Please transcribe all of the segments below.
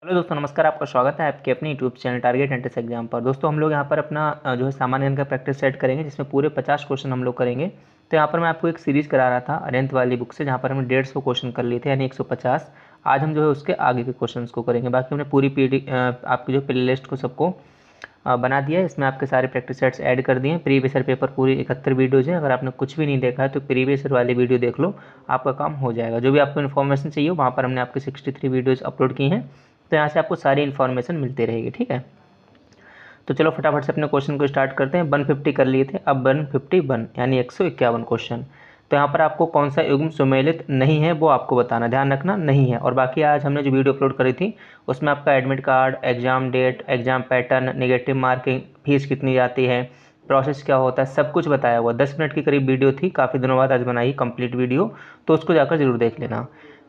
Hello दोस्तों, नमस्कार। आपका स्वागत है आपके अपने YouTube channel target entrance exam पर। दोस्तों, हम लोग यहाँ पर अपना जो है सामान्य ज्ञान का प्रैक्टिस सेट करेंगे, जिसमें पूरे 50 क्वेश्चन हम लोग करेंगे। तो यहाँ पर मैं आपको एक सीरीज़ करा रहा था अरिहंत वाली बुक से, जहाँ पर हमने 150 क्वेश्चन कर लिए थे, यानी 150। आज हम जो है उसके आगे के क्वेश्चन को करेंगे। बाकी हमने पूरी आपकी जो प्ले लिस्ट को सबको बना दिया है। इसमें आपके सारे प्रैक्टिस सेट्स ऐड कर दिए हैं। प्रीवियस ईयर पेपर पूरी 71 वीडियोज़ हैं। अगर आपने कुछ भी नहीं देखा है तो प्रीवियस ईयर वाली वीडियो देख लो, आपका काम हो जाएगा। जो भी आपको इन्फॉर्मेशन चाहिए वहाँ पर हमने आपकी 63 वीडियोज़ अपलोड की हैं, तो यहाँ से आपको सारी इन्फॉर्मेशन मिलती रहेगी। ठीक है, तो चलो फटाफट से अपने क्वेश्चन को स्टार्ट करते हैं। 150 कर लिए थे, अब 151 यानी 151 क्वेश्चन। तो यहाँ पर आपको कौन सा युग्म सुमेलित नहीं है वो आपको बताना, ध्यान रखना नहीं है। और बाकी आज हमने जो वीडियो अपलोड करी थी उसमें आपका admit card, exam date, exam pattern, negative marking, fees कितनी जाती है, प्रोसेस क्या होता है, सब कुछ बताया हुआ। 10 मिनट की करीब वीडियो थी, काफ़ी दिनों बाद आज बनाई कंप्लीट वीडियो, तो उसको जाकर जरूर देख लेना।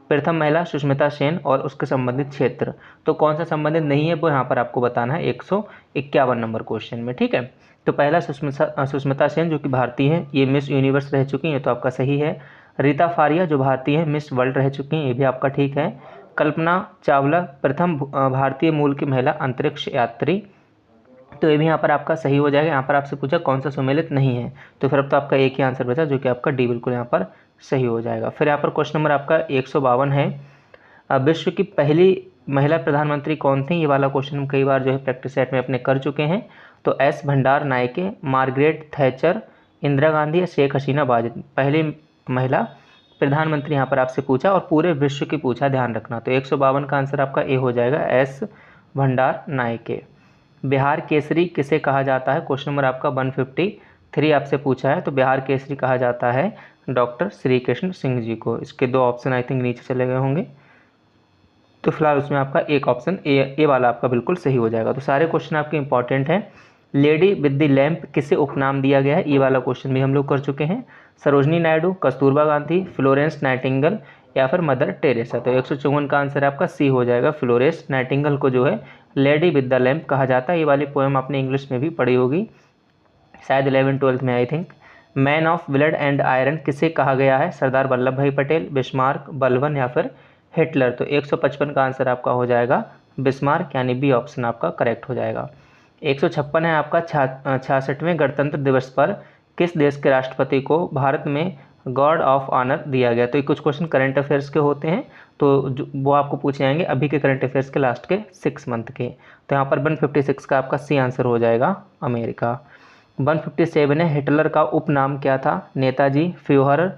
प्रथम महिला सुष्मिता सेन और उसके संबंधित क्षेत्र, तो कौन सा संबंधित नहीं है वो यहाँ पर आपको बताना है 151 नंबर क्वेश्चन में। ठीक है, तो पहला सुष्मिता सेन जो कि भारतीय है, ये मिस यूनिवर्स रह चुकी हैं, तो आपका सही है। रीता फारिया जो भारतीय है, मिस वर्ल्ड रह चुकी हैं, ये भी आपका ठीक है। कल्पना चावला प्रथम भारतीय मूल की महिला अंतरिक्ष यात्री, तो ये भी यहाँ पर आपका सही हो जाएगा। यहाँ पर आपसे पूछा कौन सा सुमेलित नहीं है, तो फिर अब तो आपका एक ही आंसर बचा, जो कि आपका डी बिल्कुल यहाँ पर सही हो जाएगा। फिर यहाँ पर क्वेश्चन नंबर आपका 152 है, विश्व की पहली महिला प्रधानमंत्री कौन थी। ये वाला क्वेश्चन हम कई बार जो है प्रैक्टिस सेट में अपने कर चुके हैं। तो एस भंडार Nike, Margaret Thatcher, Indira Gandhi या शेख हसीना वाजपेयी, पहली महिला प्रधानमंत्री यहाँ पर आपसे पूछा और पूरे विश्व की पूछा, ध्यान रखना। तो 152 का आंसर आपका ए हो जाएगा, एस भंडार नायके। बिहार केसरी किसे कहा जाता है, क्वेश्चन नंबर आपका 153 आपसे पूछा है। तो बिहार केसरी कहा जाता है डॉक्टर श्री कृष्ण सिंह जी को। इसके दो ऑप्शन आई थिंक नीचे चले गए होंगे, तो फिलहाल उसमें आपका एक ऑप्शन ए वाला आपका बिल्कुल सही हो जाएगा। तो सारे क्वेश्चन आपके इंपॉर्टेंट हैं। लेडी विद द लैंप किसे उपनाम दिया गया है, ये वाला क्वेश्चन भी हम लोग कर चुके हैं। सरोजनी नायडू, कस्तूरबा गांधी, फ्लोरेंस नाइटिंगल या फिर मदर टेरेसा। तो 154 का आंसर आपका सी हो जाएगा। फ्लोरेंस नाइटिंगल को जो है लेडी विद द लैंप कहा जाता है। ये वाली पोएम आपने इंग्लिश में भी पढ़ी होगी शायद 11th-12th में I think. Man of blood and iron किसे कहा गया है, सरदार वल्लभ भाई पटेल, बिस्मार्क, बलबन या फिर हिटलर। तो 155 का आंसर आपका हो जाएगा बिस्मार्क, यानी बी ऑप्शन आपका करेक्ट हो जाएगा। 156 है आपका 66वें गणतंत्र दिवस पर किस देश के राष्ट्रपति को भारत में गॉर्ड ऑफ ऑनर दिया गया। तो ये कुछ क्वेश्चन करंट अफेयर्स के होते हैं, तो वो आपको पूछे जाएंगे अभी के करंट अफेयर्स के लास्ट के 6 मंथ के। तो यहाँ पर 156 का आपका सी आंसर हो जाएगा अमेरिका। 157 है, हिटलर का उपनाम क्या था, नेताजी, फ्यूहरर,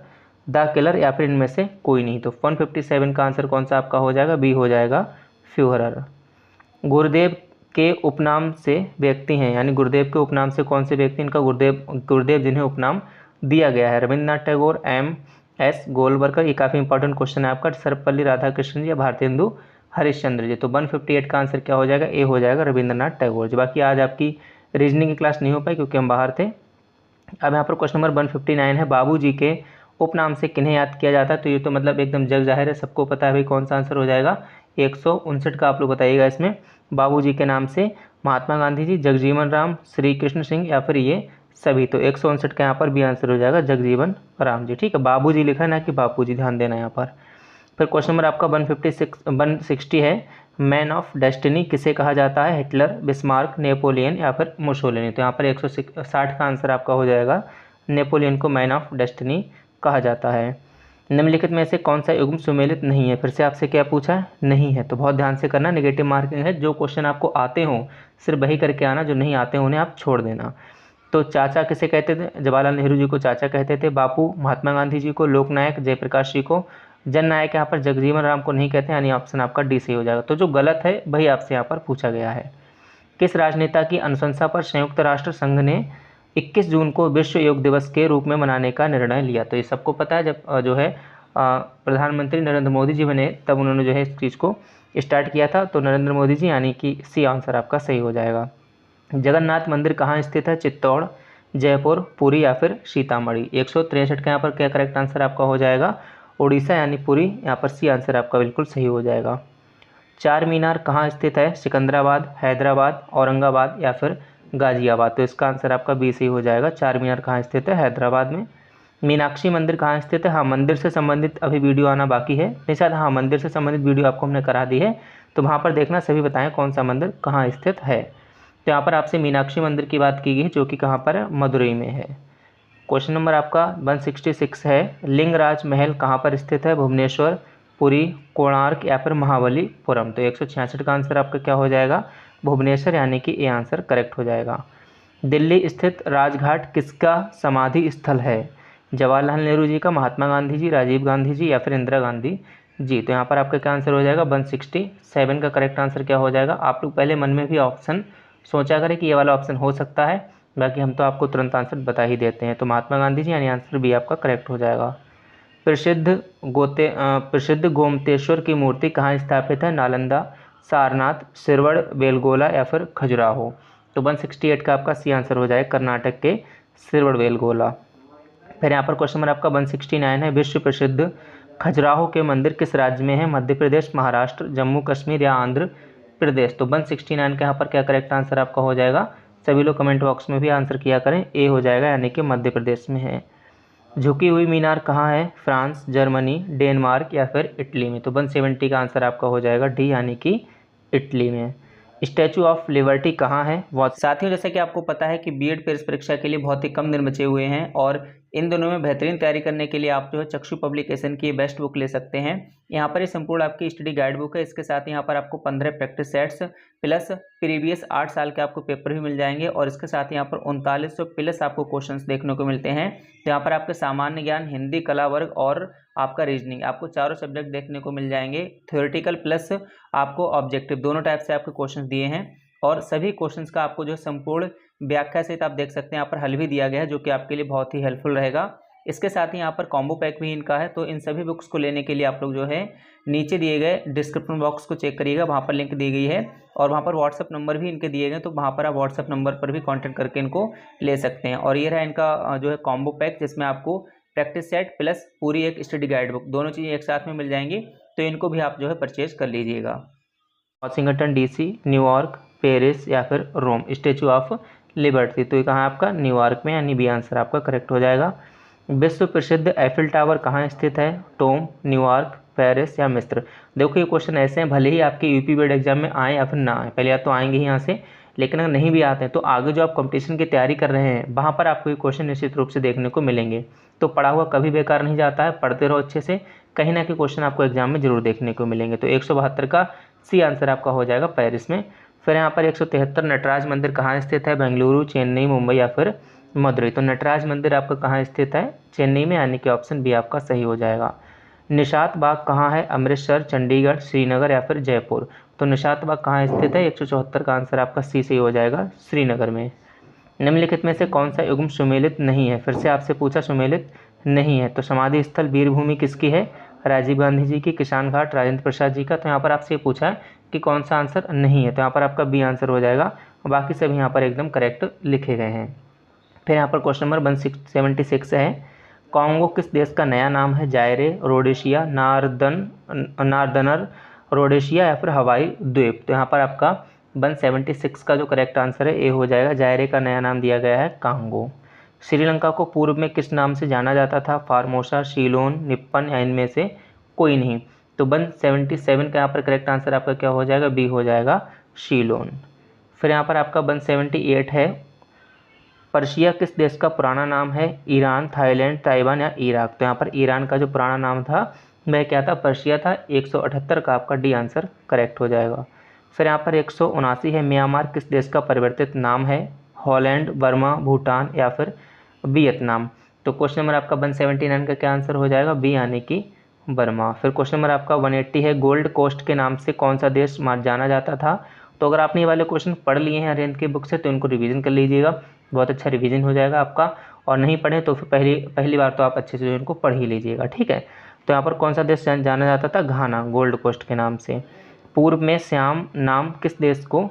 द किलर या फिर इनमें से कोई नहीं। तो 157 का आंसर कौन सा आपका हो जाएगा, बी हो जाएगा फ्यूहरर। गुरुदेव के उपनाम से व्यक्ति हैं, यानी गुरुदेव के उपनाम से कौन से व्यक्ति, इनका गुरुदेव जिन्हें उपनाम दिया गया है, रविंद्रनाथ टैगोर, एम एस गोलवलकर। ये काफ़ी इंपॉर्टेंट क्वेश्चन है आपका, सर्वपल्ली राधाकृष्णन जी या भारतेंदु हरिश्चंद्र जी। तो 158 का आंसर क्या हो जाएगा, ए हो जाएगा रविंद्रनाथ टैगोर जी। बाकी आज आपकी रीजनिंग की क्लास नहीं हो पाई क्योंकि हम बाहर थे। अब यहाँ पर क्वेश्चन नंबर 159 है, बाबू जी के उपनाम से किन्हें याद किया जाता है। तो ये तो मतलब एकदम जग जाहिर है, सबको पता है भाई कौन सा आंसर हो जाएगा। 159 का आप लोग बताइएगा इसमें, बाबू जी के नाम से महात्मा गांधी जी, जगजीवन राम, श्री कृष्ण सिंह या फिर ये सभी। तो 159 का यहाँ पर भी आंसर हो जाएगा जगजीवन राम जी। ठीक है, बाबू जी लिखा है ना कि बापू जी, ध्यान देना यहाँ पर। फिर क्वेश्चन नंबर आपका 160 है, मैन ऑफ डेस्टिनी किसे कहा जाता है, हिटलर, बिस्मार्क, नेपोलियन या फिर मुसोलिनी। तो यहाँ पर 160 का आंसर आपका हो जाएगा, नेपोलियन को मैन ऑफ डेस्टिनी कहा जाता है। निम्नलिखित में से कौन सा युग्म सुमेलित नहीं है, फिर से आपसे क्या पूछा है, नहीं है। तो बहुत ध्यान से करना, नेगेटिव मार्किंग है। जो क्वेश्चन आपको आते हों सिर्फ वही करके आना, जो नहीं आते हों उन्हें आप छोड़ देना। तो चाचा किसे कहते थे, जवाहरलाल नेहरू जी को चाचा कहते थे। बापू महात्मा गांधी जी को, लोकनायक जयप्रकाश जी को, जननायक यहाँ पर जगजीवन राम को नहीं कहते, यानी ऑप्शन आपका डी सही हो जाएगा। तो जो गलत है वही आपसे यहाँ पर पूछा गया है। किस राजनेता की अनुशंसा पर संयुक्त राष्ट्र संघ ने 21 जून को विश्व योग दिवस के रूप में मनाने का निर्णय लिया। तो ये सबको पता है, जब जो है प्रधानमंत्री नरेंद्र मोदी जी बने तब उन्होंने जो है इस चीज़ को स्टार्ट किया था। तो नरेंद्र मोदी जी, यानी कि सी आंसर आपका सही हो जाएगा। जगन्नाथ मंदिर कहाँ स्थित है, चित्तौड़, जयपुर, पुरी या फिर सीतामढ़ी। 163 का यहाँ पर क्या करेक्ट आंसर आपका हो जाएगा, उड़ीसा यानी पुरी। यहाँ पर सी आंसर आपका बिल्कुल सही हो जाएगा। चार मीनार कहाँ स्थित है, सिकंदराबाद, हैदराबाद, औरंगाबाद या फिर गाजियाबाद। तो इसका आंसर आपका बी सही हो जाएगा। चार मीनार कहाँ स्थित है, हैदराबाद में। मीनाक्षी मंदिर कहाँ स्थित है, हाँ मंदिर से संबंधित अभी वीडियो आना बाकी है, नहीं शायद, हाँ मंदिर से संबंधित वीडियो आपको हमने करा दी है। तो वहाँ पर देखना सभी बताएं कौन सा मंदिर कहाँ स्थित है। तो यहाँ पर आपसे मीनाक्षी मंदिर की बात की गई जो कि कहाँ पर है, मदुरई में है। क्वेश्चन नंबर आपका 166 है, लिंगराज महल कहाँ पर स्थित है, भुवनेश्वर, पुरी, कोणार्क या फिर महाबलीपुरम। तो 166 का आंसर आपका क्या हो जाएगा, भुवनेश्वर, यानी कि ये आंसर करेक्ट हो जाएगा। दिल्ली स्थित राजघाट किसका समाधि स्थल है, जवाहरलाल नेहरू जी का, महात्मा गांधी जी, राजीव गांधी जी या फिर इंदिरा गांधी जी। तो यहाँ पर आपका क्या आंसर हो जाएगा, 167 का करेक्ट आंसर क्या हो जाएगा। आप लोग पहले मन में भी ऑप्शन सोचा करें कि ये वाला ऑप्शन हो सकता है, बाकी हम तो आपको तुरंत आंसर बता ही देते हैं। तो महात्मा गांधी जी, यानी आंसर बी आपका करेक्ट हो जाएगा। प्रसिद्ध गोमतेश्वर की मूर्ति कहाँ स्थापित है, नालंदा, सारनाथ, सिरवड़, बेलगोला या फिर खजुराहो। तो 168 का आपका सी आंसर हो जाएगा, कर्नाटक के सिरवड़ बेलगोला। फिर यहाँ पर क्वेश्चन नंबर आपका 169 है, विश्व प्रसिद्ध खजुराहो के मंदिर किस राज्य में है, मध्य प्रदेश, महाराष्ट्र, जम्मू कश्मीर या आंध्र प्रदेश। तो 169 का यहाँ पर क्या करेक्ट आंसर आपका हो जाएगा, सभी लोग कमेंट बॉक्स में भी आंसर किया करें, ए हो जाएगा, यानी कि मध्य प्रदेश में है। झुकी हुई मीनार कहाँ है, फ्रांस, जर्मनी, डेनमार्क या फिर इटली में। तो 170 का आंसर आपका हो जाएगा डी, यानी कि इटली में। स्टैचू ऑफ लिबर्टी कहाँ है। बहुत साथियों, जैसे कि आपको पता है कि बीएड पेश परीक्षा के लिए बहुत ही कम दिन बचे हुए हैं और इन दोनों में बेहतरीन तैयारी करने के लिए आप जो है चक्षु पब्लिकेशन की बेस्ट बुक ले सकते हैं। यहाँ पर ये संपूर्ण आपकी स्टडी गाइड बुक है। इसके साथ यहाँ पर आपको 15 प्रैक्टिस सेट्स प्लस प्रीवियस 8 साल के आपको पेपर भी मिल जाएंगे और इसके साथ यहाँ पर 3900 प्लस आपको क्वेश्चंस देखने को मिलते हैं। तो यहाँ पर आपके सामान्य ज्ञान, हिंदी, कला वर्ग और आपका रीजनिंग, आपको चारों सब्जेक्ट देखने को मिल जाएंगे। थ्योरेटिकल प्लस आपको ऑब्जेक्टिव, दोनों टाइप से आपके क्वेश्चंस दिए हैं और सभी क्वेश्चंस का आपको जो संपूर्ण व्याख्या सहित आप देख सकते हैं, यहाँ पर हल भी दिया गया है जो कि आपके लिए बहुत ही हेल्पफुल रहेगा। इसके साथ ही यहाँ पर कॉम्बो पैक भी इनका है। तो इन सभी बुक्स को लेने के लिए आप लोग जो है नीचे दिए गए डिस्क्रिप्शन बॉक्स को चेक करिएगा, वहाँ पर लिंक दी गई है और वहाँ पर व्हाट्सअप नंबर भी इनके दिए गए, तो वहाँ पर आप व्हाट्सअप नंबर पर भी कॉन्टैक्ट करके इनको ले सकते हैं। और ये रहा इनका जो है कॉम्बो पैक, जिसमें आपको प्रैक्टिस सेट प्लस पूरी एक स्टडी गाइड बुक, दोनों चीज़ें एक साथ में मिल जाएंगी। तो इनको भी आप जो है परचेज कर लीजिएगा। वाशिंगटन डीसी, न्यूयॉर्क, पेरिस या फिर रोम, स्टैचू ऑफ लिबर्टी। तो ये कहाँ आपका, न्यूयॉर्क में, यानी बी आंसर आपका करेक्ट हो जाएगा। विश्व प्रसिद्ध एफिल टावर कहाँ स्थित है, टोम, न्यूयॉर्क, पेरिस या मिस्र। देखो ये क्वेश्चन ऐसे हैं, भले ही आपके यूपी बोर्ड एग्जाम में आए या फिर ना आए, पहले या तो आएंगे ही यहाँ से, लेकिन अगर नहीं भी आते हैं तो आगे जो आप कंपटीशन की तैयारी कर रहे हैं वहाँ पर आपको ये क्वेश्चन निश्चित रूप से देखने को मिलेंगे। तो पढ़ा हुआ कभी बेकार नहीं जाता है, पढ़ते रहो अच्छे से, कहीं ना कहीं क्वेश्चन आपको एग्जाम में जरूर देखने को मिलेंगे। तो 172 का सी आंसर आपका हो जाएगा पेरिस में। फिर यहाँ पर 173 नटराज मंदिर कहाँ स्थित है, बेंगलुरु, चेन्नई, मुंबई या फिर मदुरई। तो नटराज मंदिर आपका कहाँ स्थित है, चेन्नई में, यानी कि ऑप्शन बी आपका सही हो जाएगा। निशात बाग कहाँ है, अमृतसर, चंडीगढ़, श्रीनगर या फिर जयपुर। तो निशात बाग कहाँ स्थित है, 174 का आंसर आपका सी सही हो जाएगा, श्रीनगर में। निम्नलिखित में से कौन सा युग्म सुमेलित नहीं है, फिर से आपसे पूछा सुमेलित नहीं है। तो समाधि स्थल वीरभूमि किसकी है, राजीव गांधी जी की, किसान घाट राजेंद्र प्रसाद जी का। तो यहाँ पर आपसे पूछा है कि कौन सा आंसर नहीं है, तो यहाँ पर आपका बी आंसर हो जाएगा, बाकी सभी यहाँ पर एकदम करेक्ट लिखे गए हैं। फिर यहाँ पर क्वेश्चन नंबर 176 है, कॉन्गो किस देश का नया नाम है, जायरे, रोडेशिया, नार्दनर रोडेशिया या फिर हवाई द्वीप। तो यहाँ पर आपका 176 का जो करेक्ट आंसर है ए हो जाएगा, जायरे का नया नाम दिया गया है कांगो। श्रीलंका को पूर्व में किस नाम से जाना जाता था, फार्मोसा, शीलोन, निप्पन या इनमें से कोई नहीं। तो 177 का यहाँ पर करेक्ट आंसर आपका क्या हो जाएगा, बी हो जाएगा, शीलोन। फिर यहाँ पर आपका 178 है, पर्शिया किस देश का पुराना नाम है, ईरान, थाईलैंड, ताइवान या इराक। तो यहाँ पर ईरान का जो पुराना नाम था वह क्या था, पर्शिया था। 178 का आपका डी आंसर करेक्ट हो जाएगा। फिर यहाँ पर 179 है, म्यांमार किस देश का परिवर्तित नाम है, हॉलैंड, बर्मा, भूटान या फिर वियतनाम। तो क्वेश्चन नंबर आपका 179 का क्या आंसर हो जाएगा, बी, यानी कि बर्मा। फिर क्वेश्चन नंबर आपका 180 है, गोल्ड कोस्ट के नाम से कौन सा देश जाना जाता था। तो अगर आपने ये वाले क्वेश्चन पढ़ लिए हैं अरिहंत की बुक से तो इनको रिवीजन कर लीजिएगा, बहुत अच्छा रिवीजन हो जाएगा आपका। और नहीं पढ़े तो फिर पहली बार तो आप अच्छे से इनको पढ़ ही लीजिएगा, ठीक है। तो यहाँ पर कौन सा देश जाना जाता था, घाना, गोल्ड कोस्ट के नाम से। पूर्व में श्याम नाम किस देश को,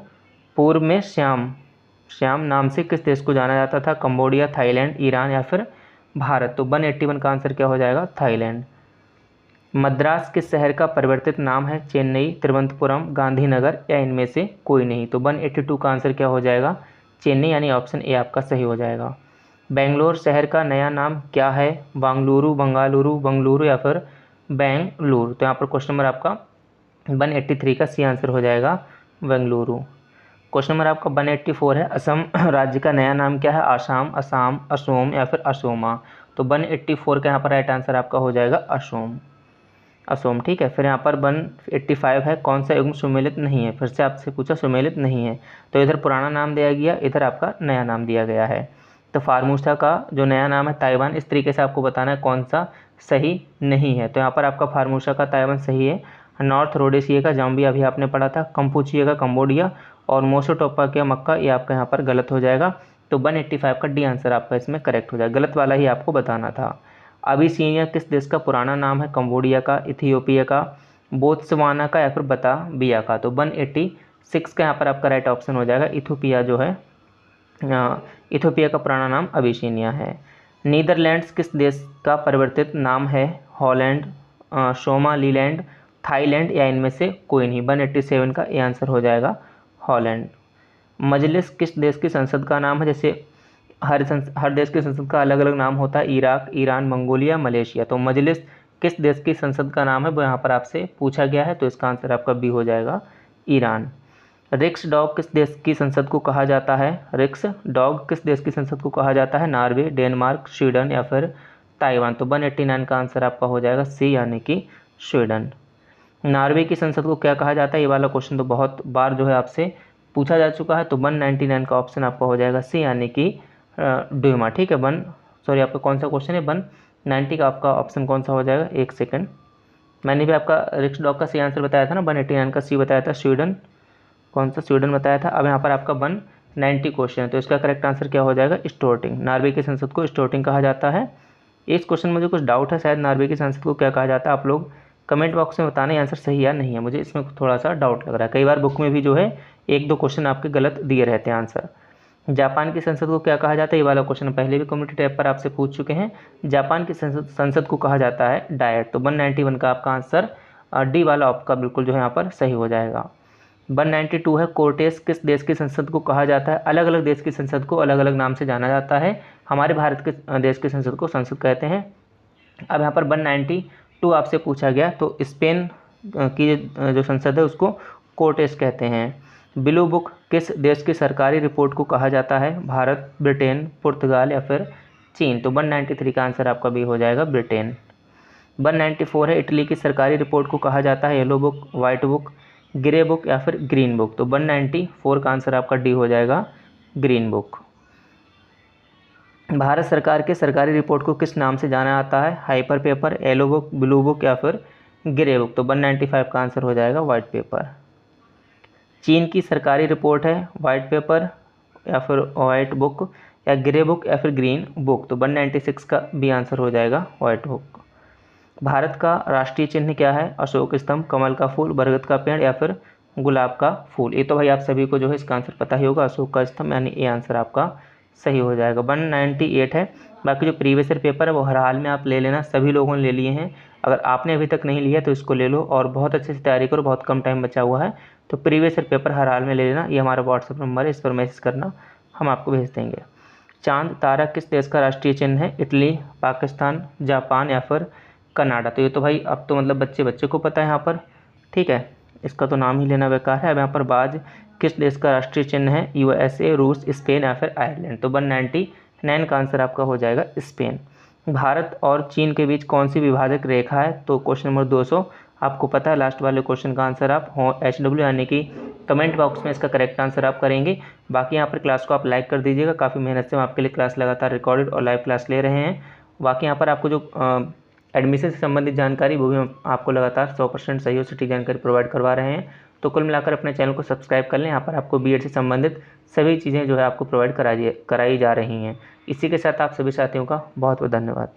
पूर्व में श्याम नाम से किस देश को जाना जाता था, कंबोडिया, थाईलैंड, ईरान या फिर भारत। तो 181 का आंसर क्या हो जाएगा, थाईलैंड। मद्रास किस शहर का परिवर्तित नाम है, चेन्नई, तिरुवनंतपुरम, गांधीनगर या इनमें से कोई नहीं। तो 182 का आंसर क्या हो जाएगा, चेन्नई, यानी ऑप्शन ए आपका सही हो जाएगा। बेंगलोर शहर का नया नाम क्या है, बांगलुरु, बंगालुरु, बंगलुरु या फिर बेंगलुरु। तो यहाँ पर क्वेश्चन नंबर आपका 183 का सी आंसर हो जाएगा बेंगलुरु। क्वेश्चन नंबर आपका 184 है, असम राज्य का नया नाम क्या है? आसाम, असम, असोम या फिर असोमा। तो 184 का यहाँ पर राइट आंसर आपका हो जाएगा असोम, असोम। ठीक है, फिर यहाँ पर 185 है, कौन सा युग्म सुमेलित नहीं है? फिर से आपसे पूछा सुमेलित नहीं है, तो इधर पुराना नाम दिया गया, इधर आपका नया नाम दिया गया है। तो फार्मूसा का जो नया नाम है ताइवान, इस तरीके से आपको बताना है कौन सा सही नहीं है। तो यहाँ पर आपका फार्मूसा का ताइवान सही है, नॉर्थ रोडेशिया का जाम्बिया अभी आपने पढ़ा था, कंपुचिया का कंबोडिया और मोसोटोपा का मक्का, ये आपका यहाँ पर गलत हो जाएगा। तो 185 का डी आंसर आपका इसमें करेक्ट हो जाएगा, गलत वाला ही आपको बताना था। अबिसिनिया किस देश का पुराना नाम है? कंबोडिया का, इथियोपिया का, बोत्सवाना का या फिर बताबिया का। तो 186 का यहाँ पर आपका राइट ऑप्शन हो जाएगा इथियोपिया जो है, इथियोपिया का पुराना नाम अबिसिनिया है। नीदरलैंड्स किस देश का परिवर्तित नाम है? हॉलैंड, सोमालीलैंड, थाईलैंड या इनमें से कोई नहीं। 187 का ये आंसर हो जाएगा हॉलैंड। मजलिस किस देश की संसद का नाम है? जैसे हर देश की संसद का अलग अलग नाम होता है, इराक, ईरान, मंगोलिया, मलेशिया। तो मजलिस किस देश की संसद का नाम है वो यहाँ पर आपसे पूछा गया है, तो इसका आंसर आपका बी हो जाएगा ईरान। रिक्स डॉग किस देश की संसद को कहा जाता है? रिक्स डॉग किस देश की संसद को कहा जाता है? नॉर्वे, डेनमार्क, स्वीडन या फिर ताइवान। तो 189 का आंसर आपका हो जाएगा सी यानी कि स्वीडन। नॉर्वे की संसद को क्या कहा जाता है? ये वाला क्वेश्चन तो बहुत बार जो है आपसे पूछा जा चुका है, तो 199 का ऑप्शन आपका हो जाएगा सी यानी कि ड्यूमा। ठीक है, आपका कौन सा क्वेश्चन है? 190 का आपका ऑप्शन कौन सा हो जाएगा? एक सेकंड, मैंने भी आपका रिक्स डॉग का सी आंसर बताया था ना, 189 का सी बताया था, स्वीडन, कौन सा स्वीडन बताया था। अब यहाँ पर आपका 190 क्वेश्चन है, तो इसका करेक्ट आंसर क्या हो जाएगा? स्टोर्टिंग। नॉर्वे की संसद को स्टोर्टिंग कहा जाता है। इस क्वेश्चन में मुझे कुछ डाउट है, शायद नॉर्वे की संसद को क्या कहा जाता है, आप लोग कमेंट बॉक्स में बताना आंसर सही या नहीं है, मुझे इसमें थोड़ा सा डाउट लग रहा है। कई बार बुक में भी जो है 1-2 क्वेश्चन आपके गलत दिए रहते हैं आंसर। जापान की संसद को क्या कहा जाता है? ये वाला क्वेश्चन पहले भी कम्युनिटी टैब पर आपसे पूछ चुके हैं। जापान की संसद को कहा जाता है डायट। तो 191 का आपका आंसर डी वाला आपका बिल्कुल जो है यहाँ पर सही हो जाएगा। 192 है, कोर्टेस किस देश की संसद को कहा जाता है? अलग अलग देश की संसद को अलग अलग नाम से जाना जाता है, हमारे भारत के देश की संसद को संसद कहते हैं। अब यहाँ पर 192 आपसे पूछा गया, तो स्पेन की जो संसद है उसको कोर्टेस कहते हैं। ब्लू बुक किस देश की सरकारी रिपोर्ट को कहा जाता है? भारत, ब्रिटेन, पुर्तगाल या फिर चीन। तो 193 का आंसर आपका भी हो जाएगा ब्रिटेन। 194 है, इटली की सरकारी रिपोर्ट को कहा जाता है yellow book, white book, grey book या फिर ग्रीन बुक। तो 194 का आंसर आपका डी हो जाएगा ग्रीन बुक। भारत सरकार के सरकारी रिपोर्ट को किस नाम से जाना जाता है? Hyper paper, yellow book, blue book या फिर ग्रे बुक। तो 195 का आंसर हो जाएगा वाइट पेपर। चीन की सरकारी रिपोर्ट है वाइट पेपर या फिर वाइट बुक या ग्रे बुक या फिर ग्रीन बुक। तो 196 का भी आंसर हो जाएगा वाइट बुक। भारत का राष्ट्रीय चिन्ह क्या है? अशोक स्तंभ, कमल का फूल, बरगद का पेड़ या फिर गुलाब का फूल। ये तो भाई आप सभी को जो है इसका आंसर पता ही होगा, अशोक का स्तंभ, यानी ये आंसर आपका सही हो जाएगा। 198 है, बाकी जो प्रीवियस ईयर पेपर है वो हर हाल में आप ले लेना, सभी लोगों ने ले लिए हैं। अगर आपने अभी तक नहीं लिया तो इसको ले लो और बहुत अच्छे से तैयारी करो, बहुत कम टाइम बचा हुआ है। तो प्रीवियस ईयर पेपर हर हाल में ले लेना, ये हमारा व्हाट्सअप नंबर है, इस पर मैसेज करना, हम आपको भेज देंगे। चांद तारा किस देश का राष्ट्रीय चिन्ह है? इटली, पाकिस्तान, जापान या फिर कनाडा। तो ये तो भाई अब तो मतलब बच्चे बच्चे को पता है यहाँ पर, ठीक है, इसका तो नाम ही लेना बेकार है। अब यहाँ पर बाज किस देश का राष्ट्रीय चिन्ह है? USA, रूस, स्पेन या फिर आयरलैंड। तो 199 का आंसर आपका हो जाएगा स्पेन। भारत और चीन के बीच कौन सी विभाजक रेखा है? तो क्वेश्चन नंबर 200 आपको पता है, लास्ट वाले क्वेश्चन का आंसर आप HW यानी कि कमेंट बॉक्स में इसका करेक्ट आंसर आप करेंगे। बाकी यहाँ पर क्लास को आप लाइक कर दीजिएगा, काफ़ी मेहनत से हम आपके लिए क्लास लगातार रिकॉर्डेड और लाइव क्लास ले रहे हैं। बाकी यहाँ पर आपको जो एडमिशन से संबंधित जानकारी वो भी हम आपको लगातार 100% सही और सटीक जानकारी प्रोवाइड करवा रहे हैं। तो कुल मिलाकर अपने चैनल को सब्सक्राइब कर लें, यहाँ पर आपको बीएड से संबंधित सभी चीज़ें जो है आपको प्रोवाइड कराई जा रही हैं। इसी के साथ आप सभी साथियों का बहुत बहुत धन्यवाद।